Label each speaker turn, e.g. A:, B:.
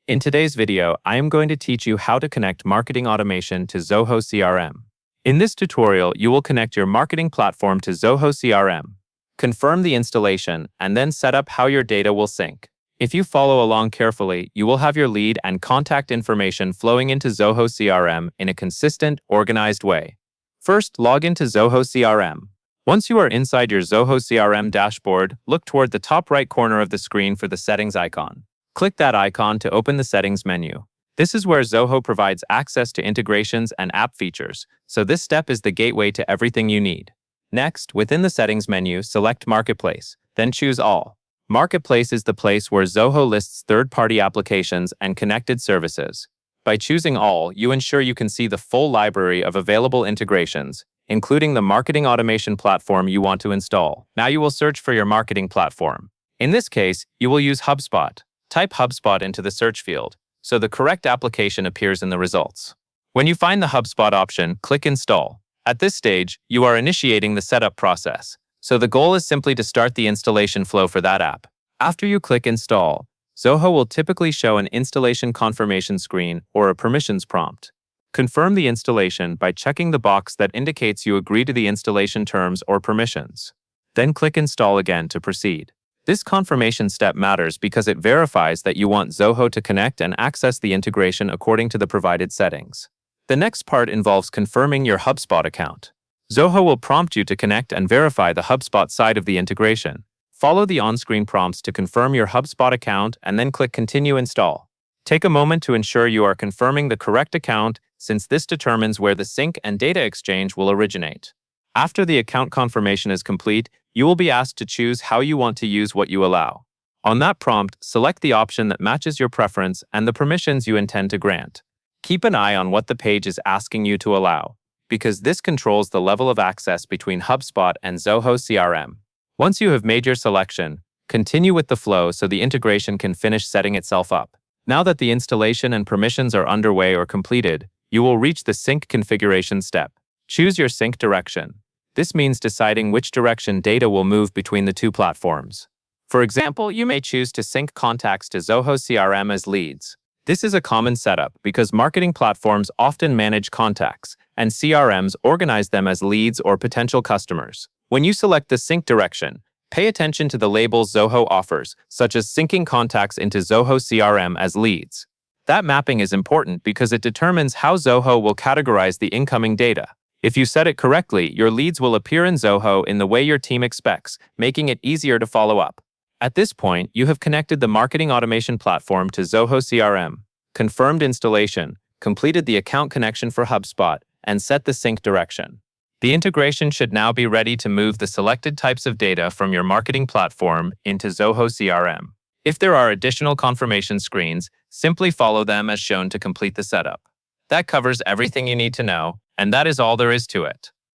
A: In today's video, I am going to teach you how to connect marketing automation to Zoho CRM. In this tutorial, you will connect your marketing platform to Zoho CRM, confirm the installation, and then set up how your data will sync. If you follow along carefully, you will have your lead and contact information flowing into Zoho CRM in a consistent, organized way. First, log into Zoho CRM. Once you are inside your Zoho CRM dashboard, look toward the top right corner of the screen for the settings icon. Click that icon to open the settings menu. This is where Zoho provides access to integrations and app features, so this step is the gateway to everything you need. Next, within the settings menu, select Marketplace, then choose All. Marketplace is the place where Zoho lists third-party applications and connected services. By choosing All, you ensure you can see the full library of available integrations, including the marketing automation platform you want to install. Now you will search for your marketing platform. In this case, you will use HubSpot. Type HubSpot into the search field, so the correct application appears in the results. When you find the HubSpot option, click Install. At this stage, you are initiating the setup process, so the goal is simply to start the installation flow for that app. After you click Install, Zoho will typically show an installation confirmation screen or a permissions prompt. Confirm the installation by checking the box that indicates you agree to the installation terms or permissions. Then click Install again to proceed. This confirmation step matters because it verifies that you want Zoho to connect and access the integration according to the provided settings. The next part involves confirming your HubSpot account. Zoho will prompt you to connect and verify the HubSpot side of the integration. Follow the on-screen prompts to confirm your HubSpot account and then click Continue Install. Take a moment to ensure you are confirming the correct account, since this determines where the sync and data exchange will originate. After the account confirmation is complete, you will be asked to choose how you want to use what you allow. On that prompt, select the option that matches your preference and the permissions you intend to grant. Keep an eye on what the page is asking you to allow, because this controls the level of access between HubSpot and Zoho CRM. Once you have made your selection, continue with the flow so the integration can finish setting itself up. Now that the installation and permissions are underway or completed, you will reach the sync configuration step. Choose your sync direction. This means deciding which direction data will move between the two platforms. For example, you may choose to sync contacts to Zoho CRM as leads. This is a common setup because marketing platforms often manage contacts, and CRMs organize them as leads or potential customers. When you select the sync direction, pay attention to the labels Zoho offers, such as syncing contacts into Zoho CRM as leads. That mapping is important because it determines how Zoho will categorize the incoming data. If you set it correctly, your leads will appear in Zoho in the way your team expects, making it easier to follow up. At this point, you have connected the marketing automation platform to Zoho CRM, confirmed installation, completed the account connection for HubSpot, and set the sync direction. The integration should now be ready to move the selected types of data from your marketing platform into Zoho CRM. If there are additional confirmation screens, simply follow them as shown to complete the setup. That covers everything you need to know, and that is all there is to it.